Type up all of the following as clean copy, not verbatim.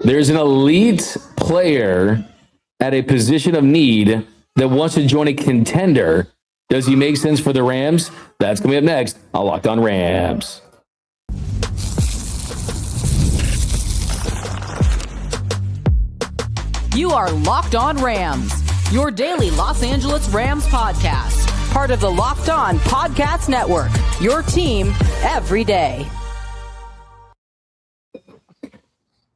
There's an elite player at a position of need that wants to join a contender. Does he make sense for the Rams? That's coming up next on Locked On Rams. You are Locked On Rams, your daily Los Angeles Rams podcast. Part of the Locked On Podcast Network, your team every day.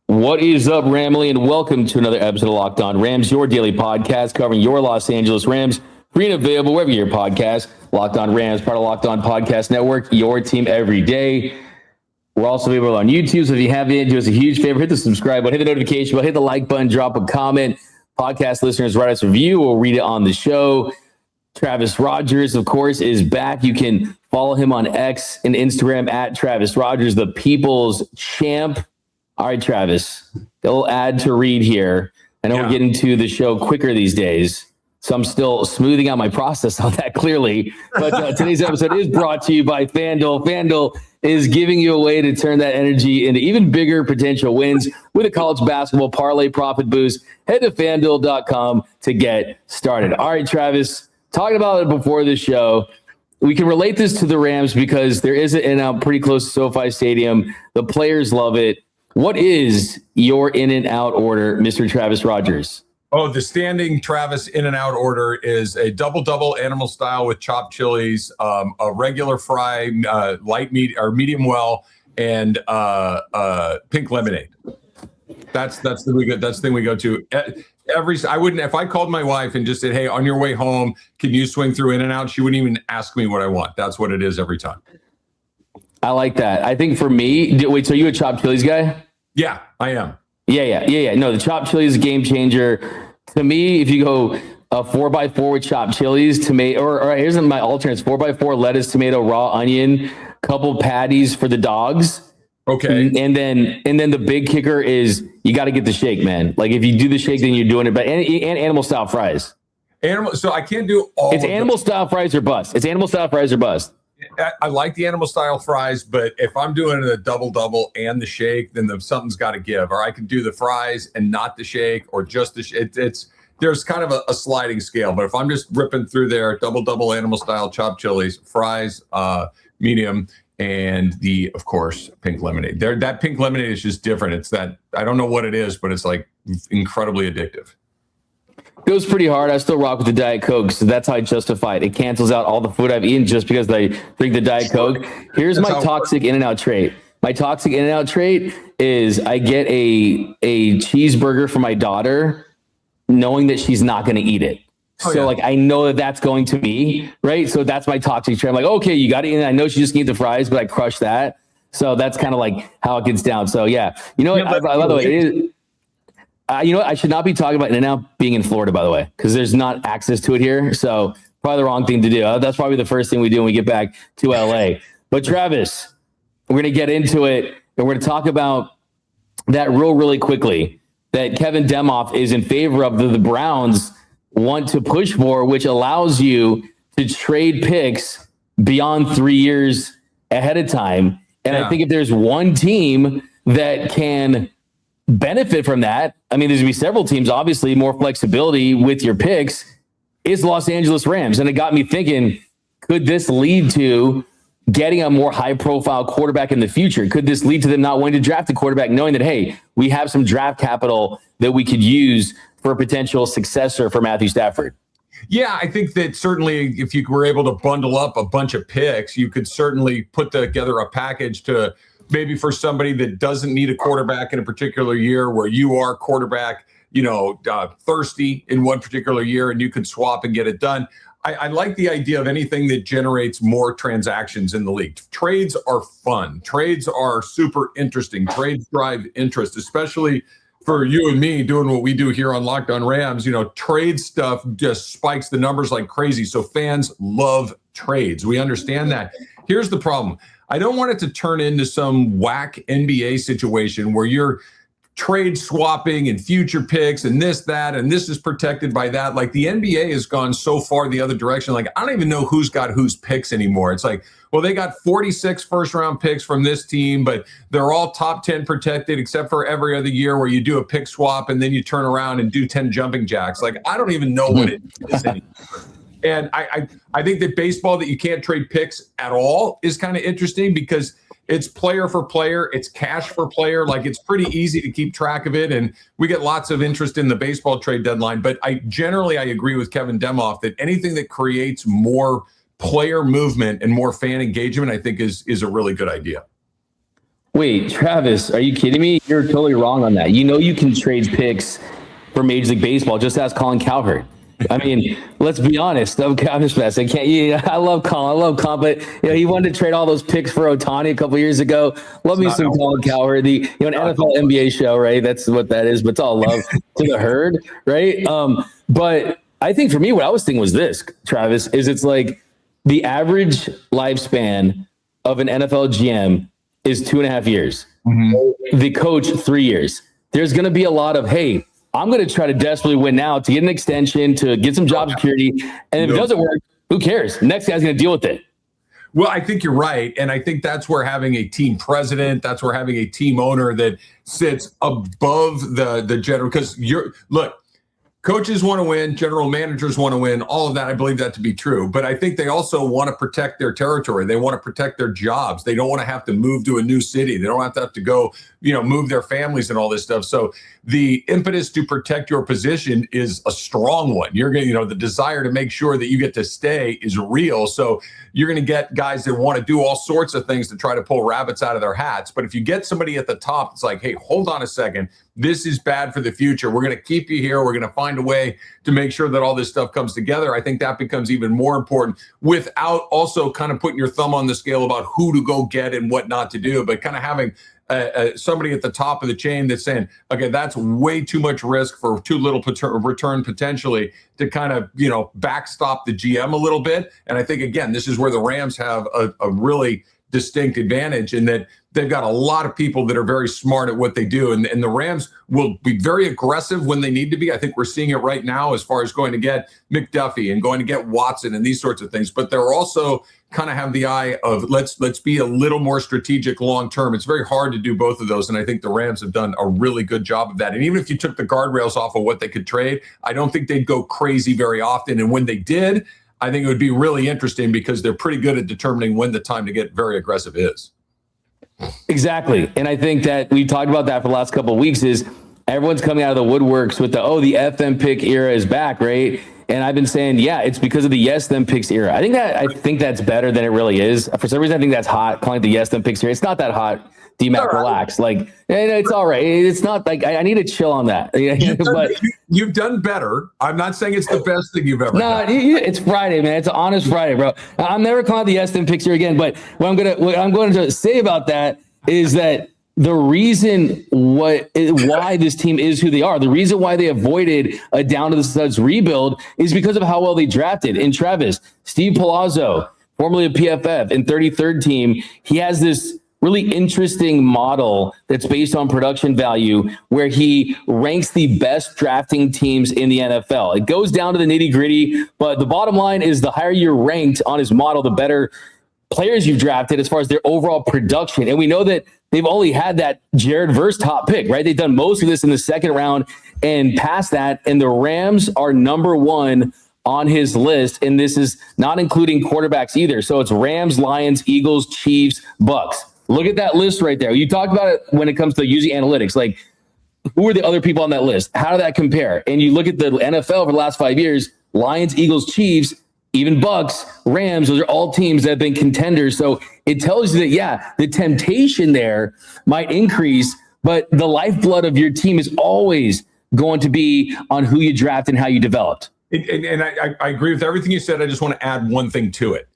What is up, Ramley, and welcome to another episode of Locked On Rams, your daily podcast covering your Los Angeles Rams. Free and available wherever you get your podcast. Locked On Rams, part of Locked On Podcast Network, your team every day. We're also available on YouTube, so if you haven't, do us a huge favor, hit the subscribe button, hit the notification button, hit the like button, drop a comment. Podcast listeners, write us a review. We'll read it on the show. Travis Rogers, of course, is back. You can follow him on X and Instagram at Travis Rogers, the people's champ. All right, Travis, a little ad to read here. I know we're getting to the show quicker these days, so I'm still smoothing out my process on that, clearly. But today's episode is brought to you by FanDuel. FanDuel is giving you a way to turn that energy into even bigger potential wins with a college basketball parlay profit boost. Head to FanDuel.com to get started. All right, Travis, talking about it before the show, we can relate this to the Rams because there is an In-N-Out pretty close to SoFi Stadium. The players love it. What is your In-N-Out order, Mr. Travis Rogers? Oh, the standing Travis In-N-Out order is a double animal style with chopped chilies, a regular fry, light meat or medium well, and pink lemonade. That's the thing we go to. I wouldn't, if I called my wife and just said, "Hey, on your way home, can you swing through In-N-Out?" She wouldn't even ask me what I want. That's what it is every time. I like that. I think for me, wait, so you a chopped chilies guy? Yeah, I am. Yeah. No, the chopped chili is a game changer. To me, if you go a 4x4 with chopped chilies, tomato, or here's my alternates: 4x4 lettuce, tomato, raw onion, couple patties for the dogs. Okay. And then the big kicker is you got to get the shake, man. Like if you do the shake, then you're doing it. But and animal style fries. So I can't do all. It's animal style fries or bust. It's animal style fries or bust. I like the animal style fries, but if I'm doing a double and the shake, then something's got to give. Or I can do the fries and not the shake, or just the shake. There's kind of a sliding scale. But if I'm just ripping through there, double animal style chopped chilies, fries, medium, and of course, pink lemonade. That pink lemonade is just different. It's that, I don't know what it is, but it's like incredibly addictive. Goes pretty hard. I still rock with the Diet Coke, so that's how I justify it. It cancels out all the food I've eaten just because I drink the Diet Coke. Here's my toxic In-N-Out trait. My toxic In-N-Out trait is I get a cheeseburger for my daughter knowing that she's not going to eat it. Like I know that that's going to me, right? So that's my toxic trait. I'm like, okay, you got to eat it. I know she just can eat the fries, but I crush that. So that's kind of like how it gets down. So yeah, you know what? By the way, it is. You know what? I should not be talking about In-N-Out being in Florida, by the way, because there's not access to it here. So probably the wrong thing to do. That's probably the first thing we do when we get back to LA. But Travis, we're going to get into it, and we're going to talk about that really quickly, that Kevin Demoff is in favor of the Browns want to push for, which allows you to trade picks beyond 3 years ahead of time. And I think if there's one team that can benefit from that, I mean, there's going to be several teams, obviously, more flexibility with your picks, is Los Angeles Rams. And it got me thinking, could this lead to getting a more high-profile quarterback in the future? Could this lead to them not wanting to draft a quarterback, knowing that, hey, we have some draft capital that we could use for a potential successor for Matthew Stafford? Yeah, I think that certainly if you were able to bundle up a bunch of picks, you could certainly put together a package to maybe for somebody that doesn't need a quarterback in a particular year, where you are quarterback, thirsty in one particular year, and you can swap and get it done. I like the idea of anything that generates more transactions in the league. Trades are fun. Trades are super interesting. Trades drive interest, especially for you and me doing what we do here on Locked On Rams. Trade stuff just spikes the numbers like crazy. So fans love trades. We understand that. Here's the problem. I don't want it to turn into some whack NBA situation where you're trade swapping and future picks and this, that, and this is protected by that. Like the NBA has gone so far the other direction. Like I don't even know who's got whose picks anymore. It's like, well, they got 46 first round picks from this team, but they're all top 10 protected except for every other year where you do a pick swap and then you turn around and do 10 jumping jacks. Like I don't even know what it is anymore. And I think that baseball, that you can't trade picks at all, is kind of interesting because it's player for player, it's cash for player. Like it's pretty easy to keep track of it, and we get lots of interest in the baseball trade deadline. But I agree with Kevin Demoff that anything that creates more player movement and more fan engagement, I think is a really good idea. Wait, Travis, are you kidding me? You're totally wrong on that. You know you can trade picks for Major League Baseball. Just ask Colin Cowherd. I mean, let's be honest. I'm Cowherd's best. I can't. I love Colin. But he wanted to trade all those picks for Ohtani a couple years ago. Love me some Colin Cowherd. An NFL NBA show, right? That's what that is. But it's all love to the herd, right? But I think for me, what I was thinking was this, Travis, is it's like the average lifespan of an NFL GM is 2.5 years. Mm-hmm. The coach 3 years. There's going to be a lot of, hey, I'm going to try to desperately win now to get an extension, to get some job security. And if it doesn't work, who cares? Next guy's going to deal with it. Well, I think you're right. And I think that's where having a team president, that's where having a team owner that sits above the general, because coaches want to win, general managers want to win, all of that. I believe that to be true. But I think they also want to protect their territory. They want to protect their jobs. They don't want to have to move to a new city. They don't have to go, move their families and all this stuff. So the impetus to protect your position is a strong one. You're going to, the desire to make sure that you get to stay is real. So you're going to get guys that want to do all sorts of things to try to pull rabbits out of their hats. But if you get somebody at the top, it's like, hey, hold on a second. This is bad for the future. We're going to keep you here. We're going to find a way to make sure that all this stuff comes together. I think that becomes even more important without also kind of putting your thumb on the scale about who to go get and what not to do, but kind of having somebody at the top of the chain that's saying, okay, that's way too much risk for too little return potentially, to kind of, backstop the GM a little bit. And I think, again, this is where the Rams have a really distinct advantage in that they've got a lot of people that are very smart at what they do. And the Rams will be very aggressive when they need to be. I think we're seeing it right now as far as going to get McDuffie and going to get Watson and these sorts of things. But they're also kind of have the eye of let's be a little more strategic long term. It's very hard to do both of those. And I think the Rams have done a really good job of that. And even if you took the guardrails off of what they could trade, I don't think they'd go crazy very often. And when they did, I think it would be really interesting because they're pretty good at determining when the time to get very aggressive is. Exactly. And I think that we talked about that for the last couple of weeks is everyone's coming out of the woodworks with the FM pick era is back, right? And I've been saying, yeah, it's because of the yes, them picks era. I think that's better than it really is. For some reason, I think that's hot, calling it the yes, them picks era. It's not that hot. D-Mac, relax. Like, it's all right. It's not like I need to chill on that. You've done better. I'm not saying it's the best thing you've ever done. It's Friday, man. It's an honest Friday, bro. I'm never calling the yes, them picks here again. But what I'm going to say about that is that the reason why this team is who they are, the reason why they avoided a down to the studs rebuild is because of how well they drafted. In Travis, Steve Palazzo, formerly of PFF, in 33rd team, he has this really interesting model that's based on production value where he ranks the best drafting teams in the NFL. It goes down to the nitty gritty, but the bottom line is the higher you're ranked on his model, the better players you've drafted as far as their overall production. And we know that they've only had that Jared Verse top pick, right? They've done most of this in the second round and past that. And the Rams are number one on his list. And this is not including quarterbacks either. So it's Rams, Lions, Eagles, Chiefs, Bucks. Look at that list right there. You talked about it when it comes to using analytics. Like, who are the other people on that list? How do that compare? And you look at the NFL for the last 5 years, Lions, Eagles, Chiefs, even Bucks, Rams, those are all teams that have been contenders. So it tells you that, yeah, the temptation there might increase, but the lifeblood of your team is always going to be on who you draft and how you developed. And I agree with everything you said. I just want to add one thing to it.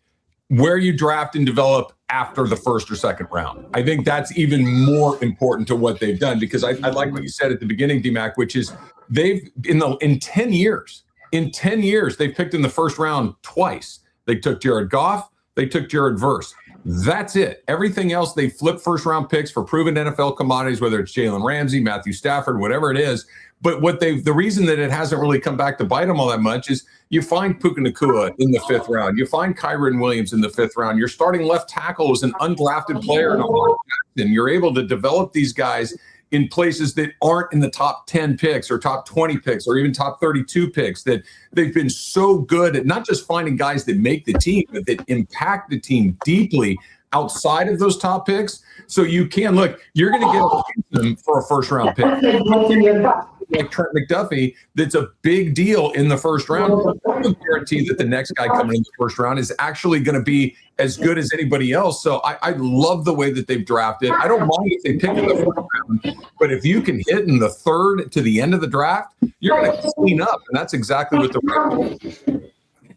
Where you draft and develop after the first or second round. I think that's even more important to what they've done, because I like what you said at the beginning, D-Mac, which is they've in 10 years, they've picked in the first round twice. They took Jared Goff, they took Jared Verse. That's it. Everything else, they flip first-round picks for proven NFL commodities, whether it's Jalen Ramsey, Matthew Stafford, whatever it is. But the reason that it hasn't really come back to bite them all that much is you find Puka Nacua in the 5th round. You find Kyron Williams in the 5th round. Your starting left tackle is an undrafted player in Lamar Jackson. You're able to develop these guys in places that aren't in the top 10 picks or top 20 picks or even top 32 picks, that they've been so good at not just finding guys that make the team, but that impact the team deeply outside of those top picks. So you can look, you're going to get them for a first round pick. Like Trent McDuffie, that's a big deal in the first round. I don't guarantee that the next guy coming in the first round is actually going to be as good as anybody else. So I love the way that they've drafted. I don't mind if they pick in the first round, but if you can hit in the 3rd to the end of the draft, you're going to clean up. And that's exactly what the Rams.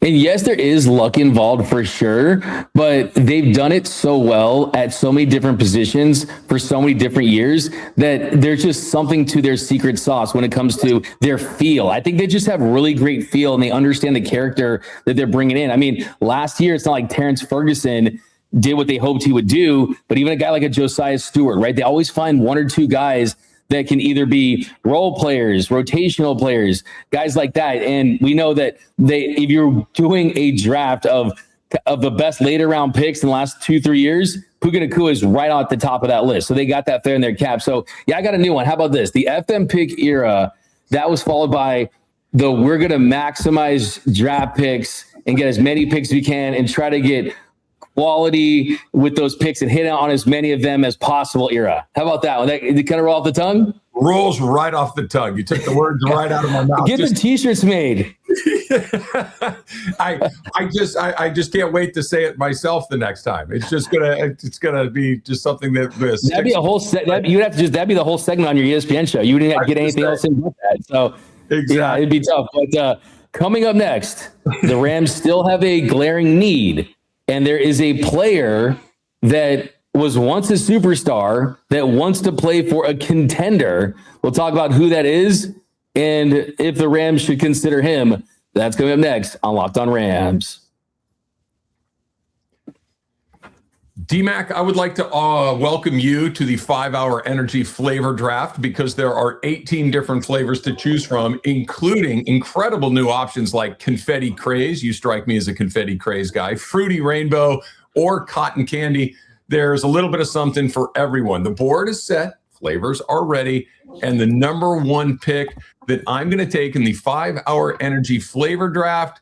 And yes, there is luck involved for sure, but they've done it so well at so many different positions for so many different years that there's just something to their secret sauce when it comes to their feel. I think they just have really great feel and they understand the character that they're bringing in. I mean, last year, it's not like Terrence Ferguson did what they hoped he would do, but even a guy like a Josiah Stewart, right? They always find 1 or 2 guys that can either be role players, rotational players, guys like that. And we know that if you're doing a draft of the best later round picks in the last 2-3 years, Puka Nacua is right on at the top of that list. So they got that there in their cap. So yeah, I got a new one. How about this? The FM pick era, that was followed by we're going to maximize draft picks and get as many picks as we can and try to get quality with those picks and hit on as many of them as possible era. How about that one? That kind of roll off the tongue? Rolls right off the tongue. You took the words right out of my mouth. Get the t-shirts made. I just can't wait to say it myself the next time. It's gonna be just something that'd be a whole that'd be the whole segment on your ESPN show. You wouldn't have to get anything else in with that. So exactly. Yeah, it'd be tough. But coming up next, the Rams still have a glaring need. And there is a player that was once a superstar that wants to play for a contender. We'll talk about who that is and if the Rams should consider him. That's coming up next on Locked On Rams. D-Mac, I would like to welcome you to the 5-Hour Energy Flavor Draft because there are 18 different flavors to choose from, including incredible new options like Confetti Craze. You strike me as a Confetti Craze guy. Fruity Rainbow or Cotton Candy. There's a little bit of something for everyone. The board is set. Flavors are ready. And the number 1 pick that I'm going to take in the 5-Hour Energy Flavor Draft,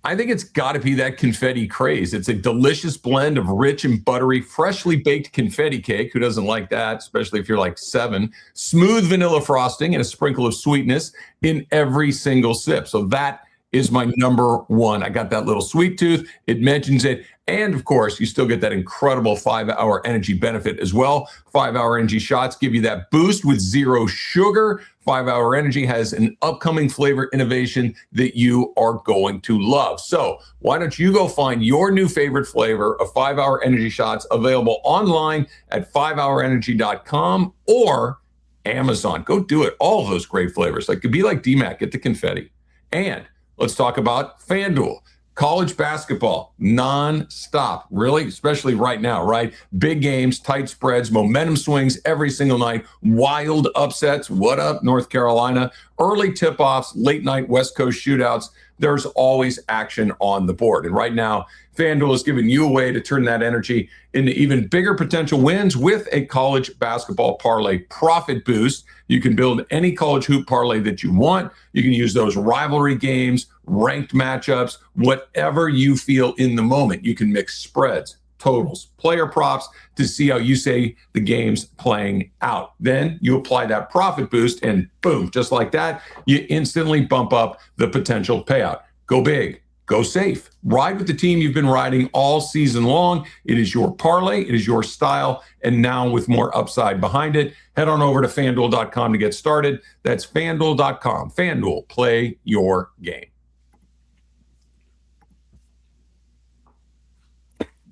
I think it's got to be that Confetti Craze. It's a delicious blend of rich and buttery, freshly baked confetti cake. Who doesn't like that, especially if you're like 7? Smooth vanilla frosting and a sprinkle of sweetness in every single sip. So that is my number 1. I got that little sweet tooth. It mentions it. And of course, you still get that incredible 5-Hour Energy benefit as well. 5-Hour Energy shots give you that boost with 0 sugar. 5-Hour Energy has an upcoming flavor innovation that you are going to love. So why don't you go find your new favorite flavor of 5-Hour Energy shots available online at 5hourenergy.com or Amazon. Go do it. All of those great flavors. Like, be like D-Mac, get the confetti. And let's talk about FanDuel. College basketball, non-stop, really, especially right now, right? Big games, tight spreads, momentum swings every single night, wild upsets. What up, North Carolina? Early tip-offs, late night West Coast shootouts. There's always action on the board. And right now, FanDuel is giving you a way to turn that energy into even bigger potential wins with a college basketball parlay profit boost. You can build any college hoop parlay that you want. You can use those rivalry games, ranked matchups, whatever you feel in the moment. You can mix spreads, totals, player props to see how you say the game's playing out. Then you apply that profit boost and boom, just like that, you instantly bump up the potential payout. Go big. Go safe. Ride with the team you've been riding all season long. It is your parlay. It is your style. And now with more upside behind it, head on over to FanDuel.com to get started. That's FanDuel.com. FanDuel, play your game.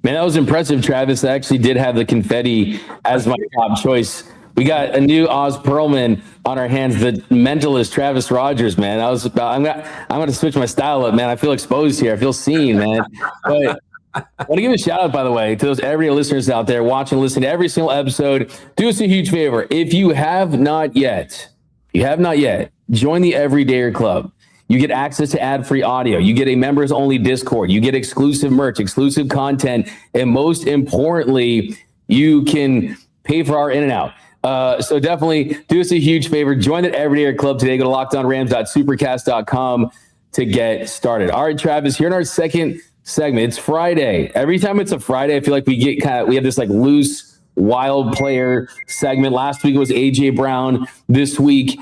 Man, that was impressive, Travis. I actually did have the confetti as my top choice. We got a new Oz Perlman on our hands, the mentalist Travis Rogers, man. I'm going to switch my style up, man. I feel exposed here. I feel seen, man. But I want to give a shout out, by the way, to those everyday listeners out there watching, listening to every single episode. Do us a huge favor. If you have not yet, join the Everydayer Club. You get access to ad-free audio. You get a members-only Discord. You get exclusive merch, exclusive content, and most importantly, you can pay for our in and out. So definitely do us a huge favor. Join the Everydayer Club today. Go to lockedonrams.supercast.com to get started. All right, Travis, here in our second segment. It's Friday. Every time it's a Friday, I feel like we have this like loose, wild player segment. Last week it was AJ Brown. This week,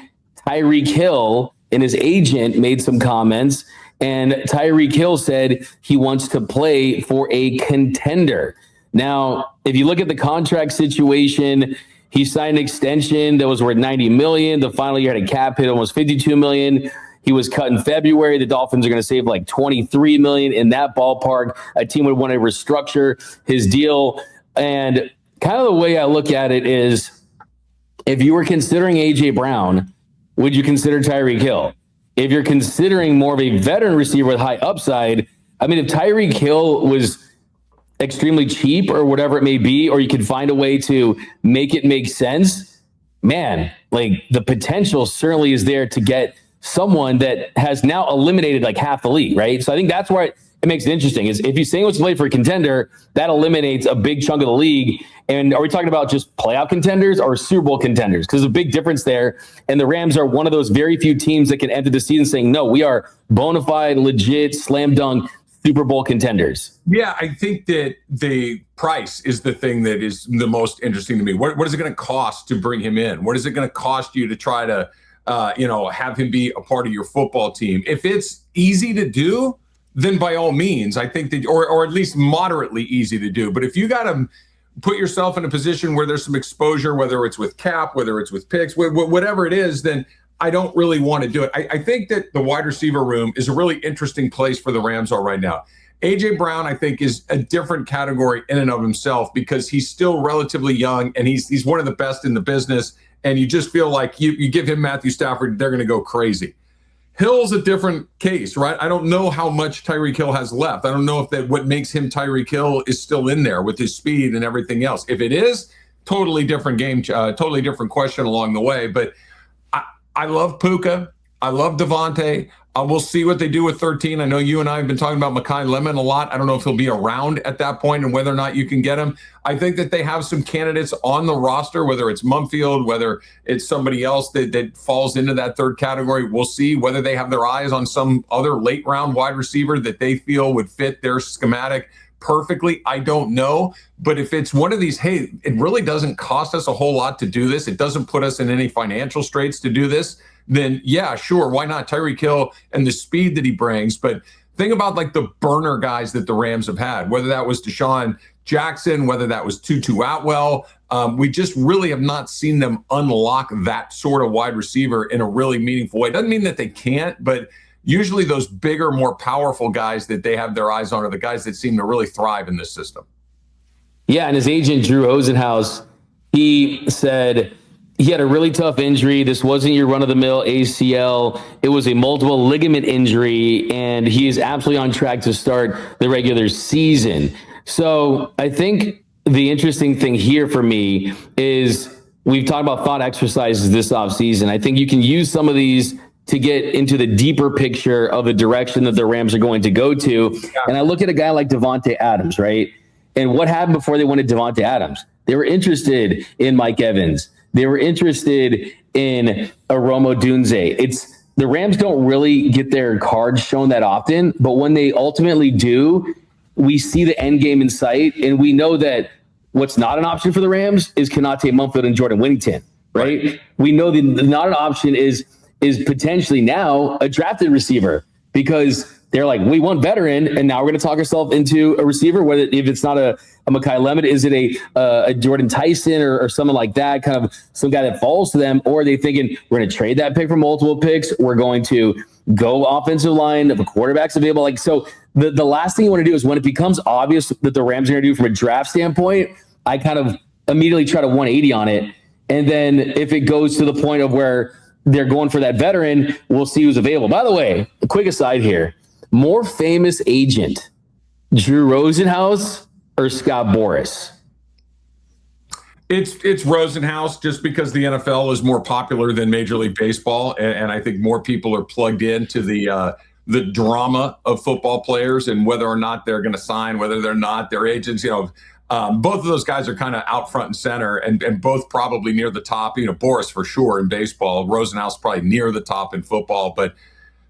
Tyreek Hill and his agent made some comments, and Tyreek Hill said he wants to play for a contender. Now, if you look at the contract situation, he signed an extension that was worth $90 million. The final year had a cap hit almost $52 million. He was cut in February. The Dolphins are going to save like $23 million in that ballpark. A team would want to restructure his deal. And kind of the way I look at it is, if you were considering AJ Brown, would you consider Tyreek Hill? If you're considering more of a veteran receiver with high upside, I mean, if Tyreek Hill was extremely cheap or whatever it may be, or you could find a way to make it make sense, man, like the potential certainly is there to get someone that has now eliminated like half the league, right? So I think that's why it makes it interesting, is if he's saying what's played for a contender, that eliminates a big chunk of the league. And are we talking about just playoff contenders or Super Bowl contenders? Because there's a big difference there. And the Rams are one of those very few teams that can enter the season saying, no, we are bona fide, legit, slam dunk Super Bowl contenders. Yeah, I think that the price is the thing that is the most interesting to me. What is it going to cost to bring him in? What is it going to cost you to try to, have him be a part of your football team? If it's easy to do, then by all means, I think that, or at least moderately easy to do. But if you got to put yourself in a position where there's some exposure, whether it's with cap, whether it's with picks, whatever it is, then I don't really want to do it. I think that the wide receiver room is a really interesting place for the Rams are right now. AJ Brown, I think, is a different category in and of himself because he's still relatively young and he's one of the best in the business. And you just feel like you give him Matthew Stafford, they're going to go crazy. Hill's a different case, right? I don't know how much Tyreek Hill has left. I don't know if what makes him Tyreek Hill is still in there with his speed and everything else. If it is, totally different game, totally different question along the way. But I love Puka. I love Devontae. We'll see what they do with 13. I know you and I have been talking about Mekhi Lemon a lot. I don't know if he'll be around at that point and whether or not you can get him. I think that they have some candidates on the roster, whether it's Mumfield, whether it's somebody else that falls into that third category. We'll see whether they have their eyes on some other late round wide receiver that they feel would fit their schematic perfectly. I don't know. But if it's one of these, hey, it really doesn't cost us a whole lot to do this, it doesn't put us in any financial straits to do this, then yeah, sure, why not? Tyreek Hill and the speed that he brings. But think about like the burner guys that the Rams have had, whether that was Deshaun Jackson, whether that was Tutu Atwell. We just really have not seen them unlock that sort of wide receiver in a really meaningful way. Doesn't mean that they can't, but usually those bigger, more powerful guys that they have their eyes on are the guys that seem to really thrive in this system. Yeah, and his agent, Drew Rosenhaus, he said he had a really tough injury. This wasn't your run-of-the-mill ACL. It was a multiple ligament injury, and he is absolutely on track to start the regular season. So I think the interesting thing here for me is we've talked about thought exercises this offseason. I think you can use some of these to get into the deeper picture of the direction that the Rams are going to go to. And I look at a guy like Davante Adams, right? And what happened before they wanted Davante Adams? They were interested in Mike Evans. They were interested in Aromo Dunze. The Rams don't really get their cards shown that often, but when they ultimately do, we see the end game in sight, and we know that what's not an option for the Rams is Konate Mumfield and Jordan Whittington, right? We know that not an option is potentially now a drafted receiver because they're like, we want veteran, and now we're going to talk ourselves into a receiver, whether if it's not a Mekhi Lemon, is it a Jordan Tyson or someone like that, kind of some guy that falls to them, or are they thinking we're going to trade that pick for multiple picks, we're going to go offensive line, if a quarterback's available. Like, so the last thing you want to do is when it becomes obvious that the Rams are going to do from a draft standpoint, I kind of immediately try to 180 on it. And then if it goes to the point of where they're going for that veteran, we'll see who's available. By the way, a quick aside here, more famous agent Drew Rosenhaus or Scott Boras? It's Rosenhaus, just because the NFL is more popular than Major League Baseball, and I think more people are plugged into the drama of football players and whether or not they're going to sign, whether they're not their agents. Both of those guys are kind of out front and center, and both probably near the top. Boras for sure in baseball, Rosenhaus probably near the top in football. But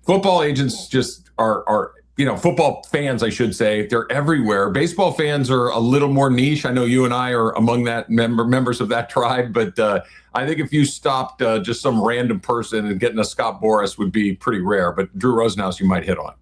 football agents just are football fans, I should say, they're everywhere. Baseball fans are a little more niche. I know you and I are among that members of that tribe, but I think if you stopped just some random person and getting a Scott Boras would be pretty rare. But Drew Rosenhaus, you might hit on.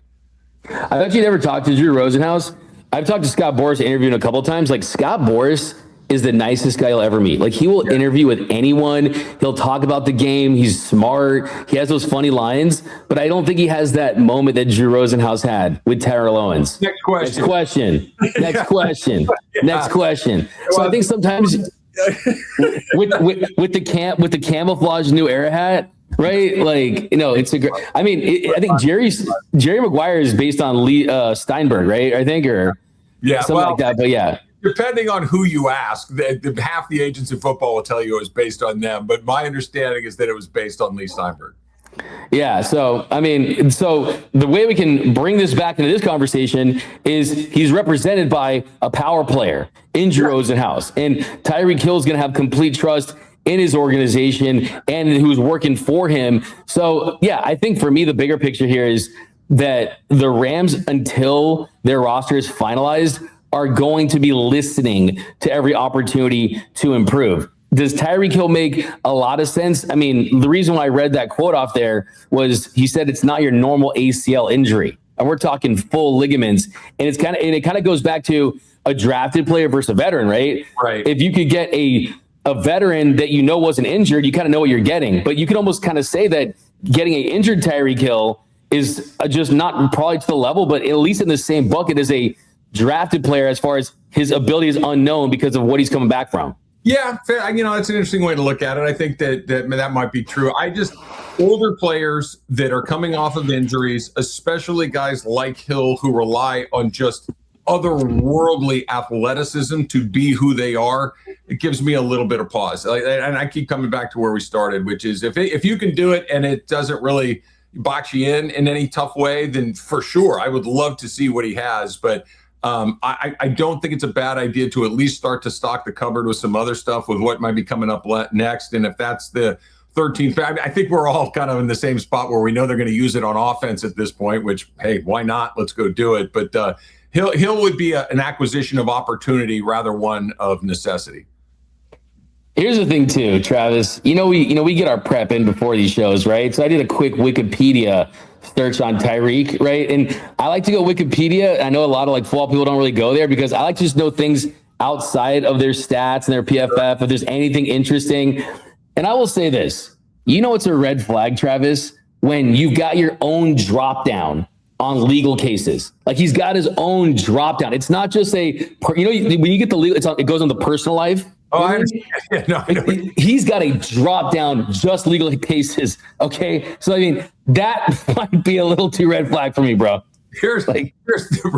I've actually never talked to Drew Rosenhaus. I've talked to Scott Boras, interviewed him a couple of times. Like, Scott Boras is the nicest guy you'll ever meet. Like, he will interview with anyone. He'll talk about the game. He's smart. He has those funny lines, but I don't think he has that moment that Drew Rosenhaus had with Terrell Owens. Next question. Next question. Next question. So I think sometimes with the camouflage New Era hat, right? Like, it's a great. I mean, I think Jerry Maguire is based on Lee Steinberg, right? I think, or something like that. But yeah. Depending on who you ask, half the agents in football will tell you it was based on them. But my understanding is that it was based on Lee Steinberg. Yeah. So, the way we can bring this back into this conversation is he's represented by a power player in Drew Rosenhaus, and Tyreek Hill is going to have complete trust in his organization and who's working for him. So, yeah, I think for me, the bigger picture here is that the Rams, until their roster is finalized, are going to be listening to every opportunity to improve. Does Tyreek Hill make a lot of sense? I mean, the reason why I read that quote off there was he said it's not your normal ACL injury, and we're talking full ligaments. And it kind of goes back to a drafted player versus a veteran, right? Right. If you could get a veteran that wasn't injured, you kind of know what you're getting. But you could almost kind of say that getting an injured Tyreek Hill is just not probably to the level, but at least in the same bucket as a drafted player as far as his ability is unknown because of what he's coming back from. Yeah, fair. That's an interesting way to look at it. I think that might be true. Older players that are coming off of injuries, especially guys like Hill who rely on just otherworldly athleticism to be who they are, it gives me a little bit of pause. And I keep coming back to where we started, which is if you can do it and it doesn't really box you in any tough way, then for sure I would love to see what he has. But I don't think it's a bad idea to at least start to stock the cupboard with some other stuff with what might be coming up next. And if that's the 13th, I think we're all kind of in the same spot where we know they're going to use it on offense at this point, which, hey, why not? Let's go do it. But Hill would be an acquisition of opportunity rather one of necessity. Here's the thing too, Travis, we get our prep in before these shows, right? So I did a quick Wikipedia search on Tyreek, right? And I like to go Wikipedia. I know a lot of football people don't really go there because I like to just know things outside of their stats and their PFF, if there's anything interesting. And I will say this, it's a red flag, Travis, when you've got your own drop down on legal cases. Like, he's got his own drop down. It's not just when you get the legal, it goes on the personal life. Oh, I understand. Yeah, no, I know. He's got a drop down, just legal cases. Okay. So, that might be a little too red flag for me, bro. Here's the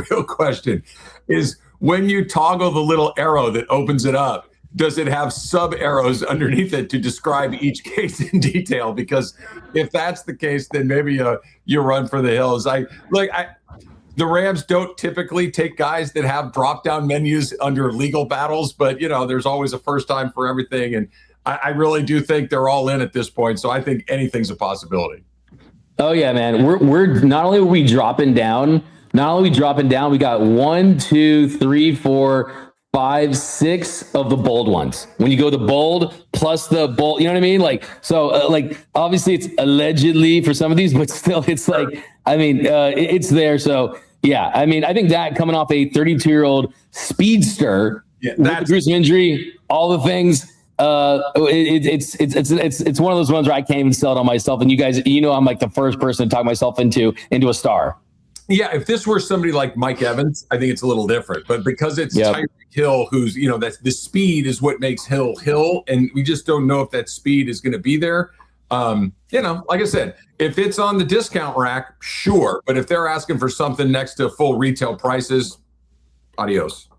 real question is, when you toggle the little arrow that opens it up, does it have sub arrows underneath it to describe each case in detail? Because if that's the case, then maybe you run for the hills. The Rams don't typically take guys that have drop-down menus under legal battles, but, there's always a first time for everything. And I really do think they're all in at this point. So I think anything's a possibility. Oh, yeah, man. We're not only are we dropping down, we got 1, 2, 3, 4, 5, 6 of the bold ones. When you go the bold plus the bold, you know what I mean? Obviously it's allegedly for some of these, but still it's it's there. So yeah, I think that coming off a 32-year-old speedster with a gruesome injury, all the things, it's one of those ones where I can't even sell it on myself. And you guys, I'm like the first person to talk myself into a star. Yeah, if this were somebody like Mike Evans, I think it's a little different. But because it's Tyreek Hill, who's, that's the speed is what makes Hill, and we just don't know if that speed is going to be there. Like I said, if it's on the discount rack, sure. But if they're asking for something next to full retail prices, Adios.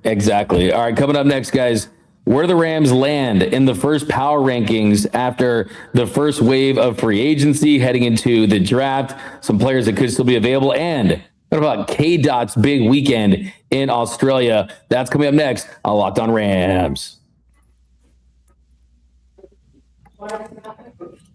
Exactly. All right, coming up next, guys. Where the Rams land in the first power rankings after the first wave of free agency heading into the draft, some players that could still be available, and what about K-Dot's big weekend in Australia? That's coming up next on Locked On Rams.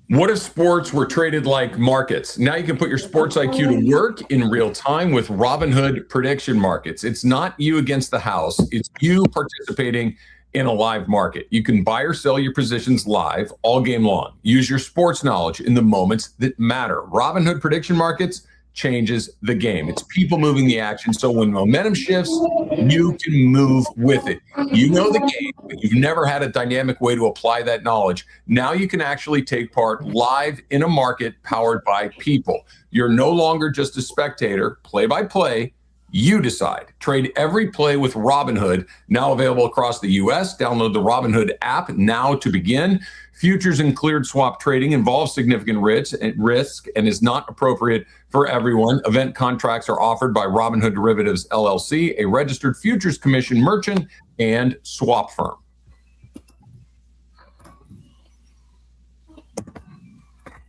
What if sports were traded like markets? Now you can put your sports IQ to work in real time with Robinhood prediction markets. It's not you against the house. It's you participating in a live market. You can buy or sell your positions live all game long. Use your sports knowledge in the moments that matter. Robinhood prediction markets changes the game. It's people moving the action. So when momentum shifts, you can move with it. You know the game, but you've never had a dynamic way to apply that knowledge. Now you can actually take part live in a market powered by people. You're no longer just a spectator, play by play. You decide. Trade every play with Robinhood, now available across the U.S. Download the Robinhood app now to begin. Futures and cleared swap trading involves significant risk and is not appropriate for everyone. Event contracts are offered by Robinhood Derivatives LLC, a registered futures commission merchant and swap firm.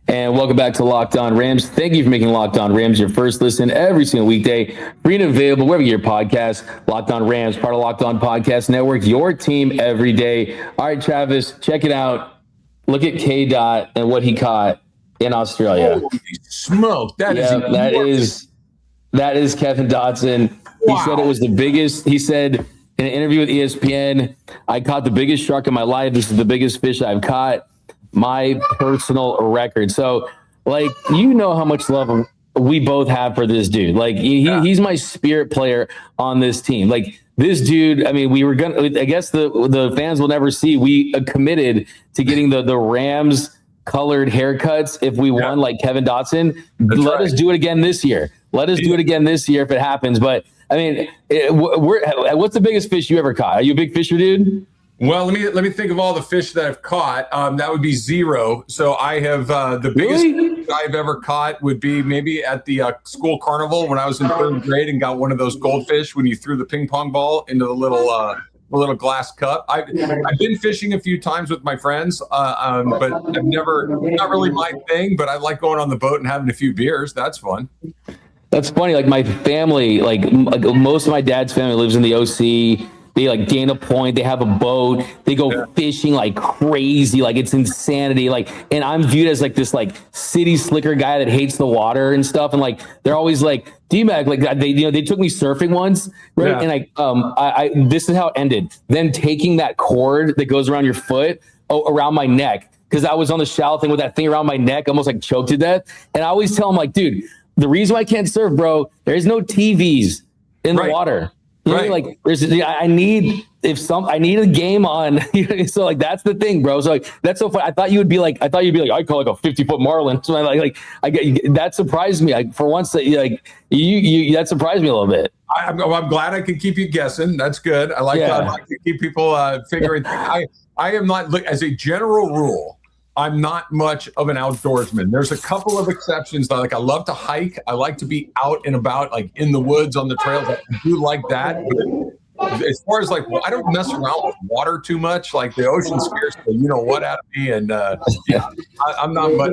And welcome back to Locked On Rams. Thank you for making Locked On Rams your first listen every single weekday. Free and available wherever you get your podcast. Locked On Rams, part of Locked On Podcast Network, your team every day. All right, Travis, check it out. Look at K-Dot and what he caught in Australia. Holy smoke. That is Kevin Dotson. Wow. He said it was the biggest. He said in an interview with ESPN, I caught the biggest shark in my life. This is the biggest fish I've caught. My personal record. So, like, you know how much love we both have for this dude. Like, he's my spirit player on this team. Like, this dude, I mean, I guess the fans will never see. We committed to getting the Rams colored haircuts if we won, like Kevin Dotson. Let us do it again this year. Let us do it again this year if it happens. But, I mean, what's the biggest fish you ever caught? Are you a big fisher, dude? Well, let me think of all the fish that I've caught. That would be zero. So I have the biggest fish I've ever caught would be maybe at the school carnival when I was in third grade and got one of those goldfish when you threw the ping pong ball into the little glass cup. I've been fishing a few times with my friends, but I've not really my thing. But I like going on the boat and having a few beers. That's fun. That's funny. Like my family, like most of my dad's family lives in the OC. They like Dana Point, they have a boat, they go fishing like crazy, like it's insanity. Like, and I'm viewed as like this like city slicker guy that hates the water and stuff. And like, they're always like, D-Mac, like they took me surfing once, right? Yeah. And I this is how it ended. Them taking that cord that goes around your foot around my neck. Cause I was on the shallow thing with that thing around my neck, almost like choked to death. And I always tell them like, dude, the reason why I can't surf, bro, there's no TVs in the water. You know, like I need a game on. So like that's the thing, bro. So like that's so funny. I thought you'd be like I call like a 50-foot marlin. So I get that surprised me. Like for once that you that surprised me a little bit. I'm glad I could keep you guessing. That's good. I like to keep people figuring. I am not as a general rule. I'm not much of an outdoorsman. There's a couple of exceptions. Like I love to hike. I like to be out and about, like in the woods on the trails. I do like that. But as far as like, I don't mess around with water too much. Like the ocean scares the out of me. And I'm not much.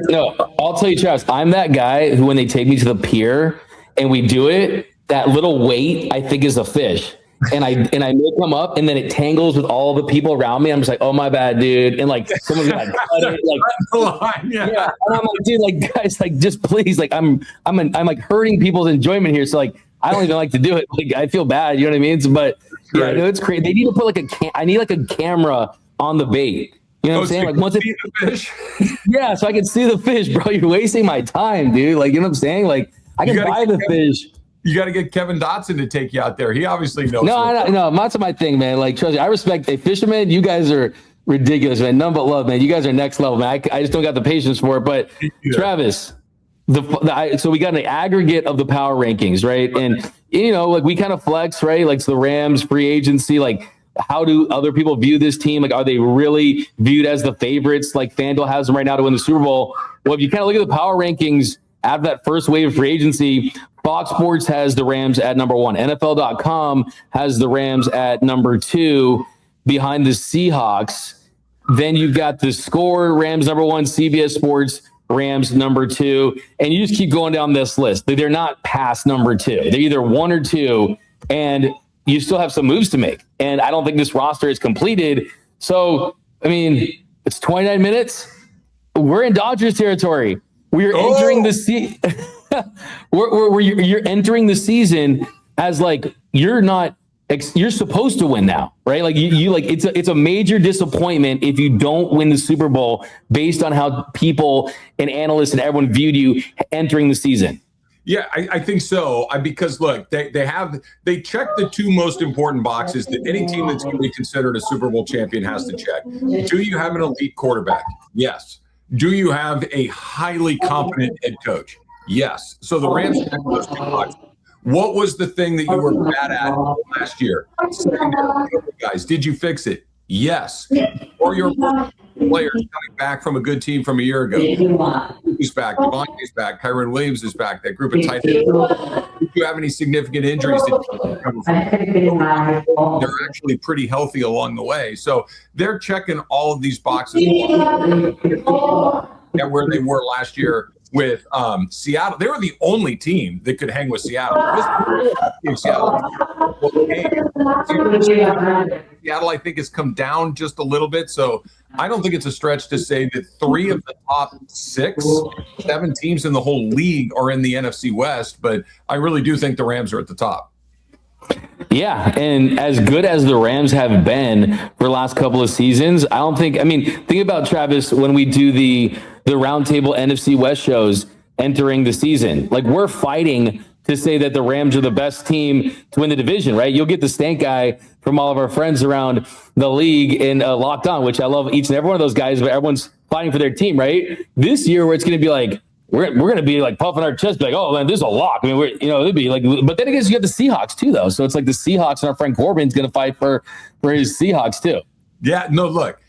No, I'll tell you, Travis, I'm that guy who when they take me to the pier and we do it, that little weight I think is a fish. And I make them up, and then it tangles with all the people around me. I'm just like, oh my bad, dude. And like someone's like, yeah. And I'm like, dude, like guys, like just please, like I'm like hurting people's enjoyment here. So like I don't even like to do it. Like I feel bad, you know what I mean? So, but yeah, no, it's crazy. They need to put like I need like a camera on the bait. You know what I'm saying? Like once it, the fish. Yeah, so I can see the fish, bro. You're wasting my time, dude. Like you know what I'm saying? Like I can buy the fish. You got to get Kevin Dotson to take you out there. He obviously knows. No, that's my thing, man. Like, trust me, I respect a fisherman. You guys are ridiculous, man. None but love, man. You guys are next level, man. I just don't got the patience for it. But Travis, so we got an aggregate of the power rankings, right? And like we kind of flex, right? Like so the Rams free agency, like how do other people view this team? Like, are they really viewed as the favorites? Like FanDuel has them right now to win the Super Bowl. Well, if you kind of look at the power rankings out of that first wave of free agency, Fox Sports has the Rams at number 1. NFL.com has the Rams at number 2 behind the Seahawks. Then you've got the Score, Rams number 1, CBS Sports, Rams number 2. And you just keep going down this list. They're not past number 2. They're either 1 or 2. And you still have some moves to make. And I don't think this roster is completed. So, I mean, it's 29 minutes. We're in Dodgers territory. We're entering the you're entering the season as like you're supposed to win now, right? Like you like it's a major disappointment if you don't win the Super Bowl based on how people and analysts and everyone viewed you entering the season. Yeah, I think so. Because look, they check the 2 most important boxes that any team that's going to be considered a Super Bowl champion has to check. Do you have an elite quarterback? Yes. Do you have a highly competent head coach? Yes. So the Rams check those 2 boxes. What was the thing that you were bad at last year? Guys, did you fix it? Yes. Or your players coming back from a good team from a year ago. Who's back? Devontae's back. Kyron Williams is back. That group of tight ends. Did you have any significant injuries that you recover from? They're actually pretty healthy along the way. So they're checking all of these boxes at where they were last year with Seattle. They were the only team that could hang with Seattle. Seattle, I think, has come down just a little bit. So I don't think it's a stretch to say that 3 of the top 6, 7 teams in the whole league are in the NFC West. But I really do think the Rams are at the top. Yeah, and as good as the Rams have been for the last couple of seasons, think about, Travis, when we do the roundtable NFC West shows entering the season. Like, we're fighting to say that the Rams are the best team to win the division, right? You'll get the stank guy from all of our friends around the league in Locked On, which I love each and every one of those guys, but everyone's fighting for their team, right? This year, where it's going to be like, we're going to be like puffing our chest, like, oh man, this is a lock. I mean, it'd be like, but then again, you got the Seahawks too, though. So it's like the Seahawks and our friend Corbin's going to fight for his Seahawks too. Yeah, no, look,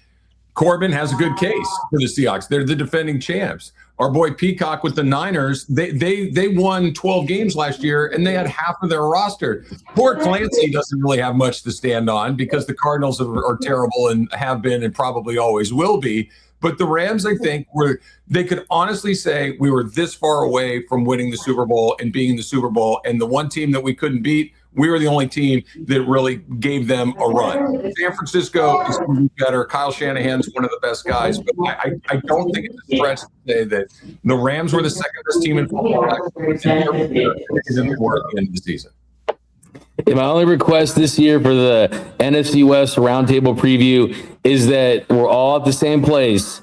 Corbin has a good case for the Seahawks. They're the defending champs. Our boy Peacock with the Niners, they won 12 games last year, and they had half of their roster. Poor Clancy doesn't really have much to stand on because the Cardinals are terrible and have been and probably always will be. But the Rams, I think, they could honestly say we were this far away from winning the Super Bowl and being in the Super Bowl. And the one team that we couldn't beat, we were the only team that really gave them a run. San Francisco is better. Kyle Shanahan's one of the best guys. But I don't think it's a stretch to say that the Rams were the second best team in football. And they were at the end of the season. My only request this year for the NFC West Roundtable preview is that we're all at the same place,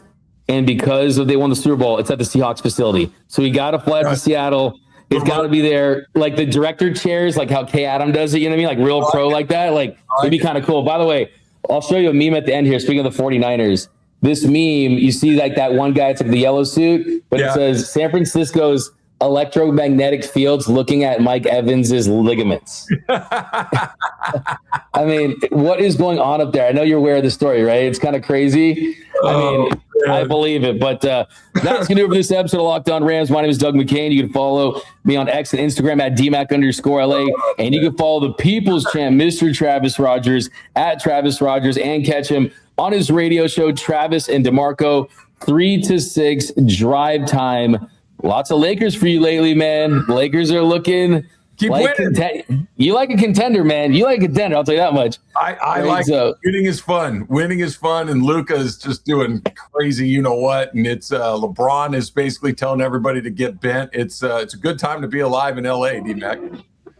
and because they won the Super Bowl, it's at the Seahawks facility. So we got to fly to Seattle. It's got to be there, like the director chairs, like how Kay Adam does it. You know what I mean? Like real pro like that. Like it'd be kind of cool. By the way, I'll show you a meme at the end here. Speaking of the 49ers, this meme, you see like that one guy, it's like the yellow suit, but it says San Francisco's electromagnetic fields looking at Mike Evans's ligaments. I mean, what is going on up there? I know you're aware of the story, right? It's kind of crazy. I believe it. But that's going to do it for this episode of Locked On Rams. My name is Doug McCain. You can follow me on X and Instagram at DMAC_LA. And you can follow the People's Champ, Mr. Travis Rogers, at Travis Rogers, and catch him on his radio show, Travis and DeMarco, 3 to 6 drive time. Lots of Lakers for you lately, man. Lakers are looking like you like a contender, man. You like a contender, I'll tell you that much. I like it. Winning is fun. Winning is fun, and Luka is just doing crazy, you know what? And it's LeBron is basically telling everybody to get bent. It's a good time to be alive in LA, D-Mac.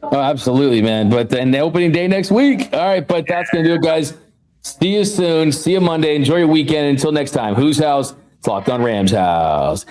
Oh, absolutely, man. But and the opening day next week. All right, but that's gonna do it, guys. See you soon. See you Monday. Enjoy your weekend. Until next time. Whose house? It's Locked On Rams house.